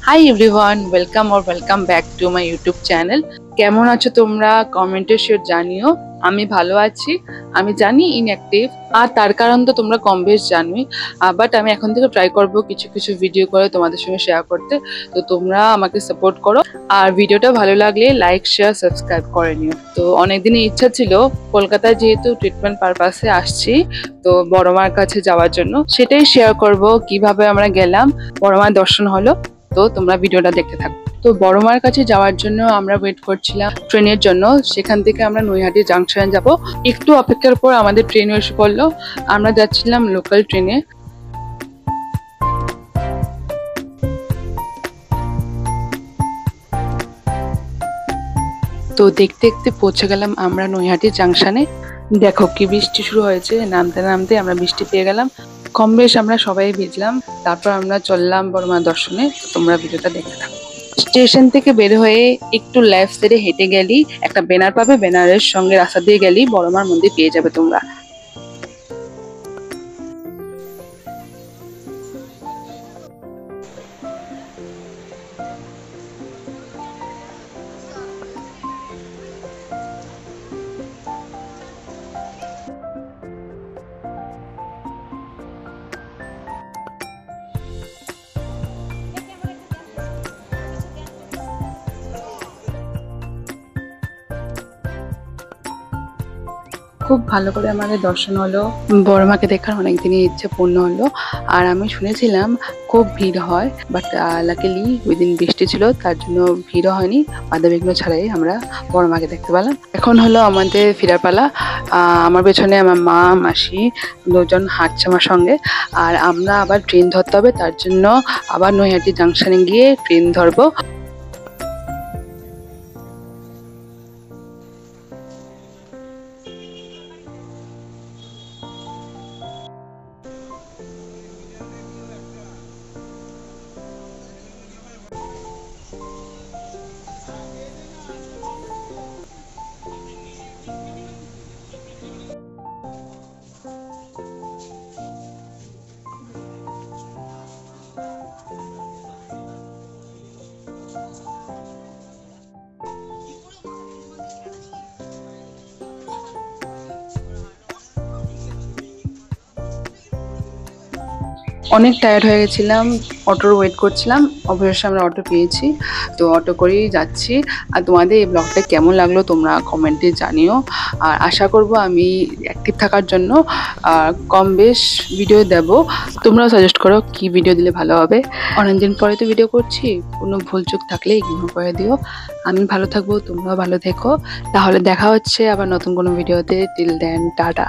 Hi everyone, welcome back to my YouTube channel. কেমন আছো তোমরা? কমেন্টে শেয়ার জানিও। আমি ভালো আছি। আমি জানি ইনঅ্যাক্টিভ, আর তার কারণ তো তোমরা কম বেশ জানোই। বাট আমি এখন থেকে ট্রাই করব কিছু কিছু ভিডিও করে তোমাদের সঙ্গে শেয়ার করতে। তো তোমরা আমাকে সাপোর্ট করো, আর ভিডিওটা ভালো লাগলে লাইক শেয়ার সাবস্ক্রাইব করে নিও। তো অনেকদিনই ইচ্ছা ছিল, কলকাতায় যেহেতু ট্রিটমেন্ট পারপাসে আসছি, তো বড় মার কাছে যাওয়ার জন্য, সেটাই শেয়ার করব কিভাবে আমরা গেলাম, বড় মার দর্শন হলো। তো তোমরা ভিডিওটা দেখতে থাকো। তো বড় মার কাছে যাওয়ার জন্য আমরা ওয়েট করছিলাম ট্রেনের জন্য। সেখান থেকে আমরা নৈহাটি জাংশন যাব। একটু অপেক্ষার পর আমাদের ট্রেন এসে পড়লো। আমরা যাচ্ছিলাম লোকাল ট্রেনে। তো দেখতে দেখতে পৌঁছে গেলাম আমরা নৈহাটি জাংশনে। দেখো কি বৃষ্টি শুরু হয়েছে, নামতে নামতে আমরা বৃষ্টি পেয়ে গেলাম। কম বেশ আমরা সবাই ভিজলাম। তারপর আমরা চললাম বড় মা দর্শনে। তোমরা ভিডিওটা দেখতে থাকো। স্টেশন থেকে বের হয়ে একটু লেফট সাইডে হেঁটে গেলি একটা ব্যানার পাবে, ব্যানারের সঙ্গে রাস্তা দিয়ে গেলি বড় মার মন্দির পেয়ে যাবে তোমরা। খুব ভালো করে আমাদের দর্শন হলো। বড় মাকে দেখার অনেকদিনই ইচ্ছে পূর্ণ হলো। আর আমি শুনেছিলাম খুব ভিড় হয়, বাট লাকিলি ওই দিন বৃষ্টি ছিল, তার জন্য ভিড়ও হয়নি। বাধা বিঘ্ন ছাড়াই আমরা বড় মাকে দেখতে পেলাম। এখন হলো আমাদের ফেরার পালা। আমার পেছনে আমার মা মাসি দুজন হাঁটছে আমার সঙ্গে। আর আমরা আবার ট্রেন ধরতে হবে, তার জন্য আবার নৈহাটি জাংশনে গিয়ে ট্রেন ধরবো। অনেক টায়ার্ড হয়ে গেছিলাম, অটোর ওয়েট করছিলাম। অবশেষে আমরা অটো পেয়েছি, তো অটো করেই যাচ্ছি। আর তোমাদের এই ব্লগটা কেমন লাগলো তোমরা কমেন্টে জানিও। আর আশা করব আমি অ্যাক্টিভ থাকার জন্য কম বেশ ভিডিও দেব। তোমরাও সাজেস্ট করো কি ভিডিও দিলে ভালো হবে। অনেকদিন পরে তো ভিডিও করছি, কোনো ভুলচুক থাকলে ইগনোর করে দিও। আমি ভালো থাকবো, তোমরাও ভালো থেকো। তাহলে দেখা হচ্ছে আবার নতুন কোনো ভিডিওতে। Till then, tata.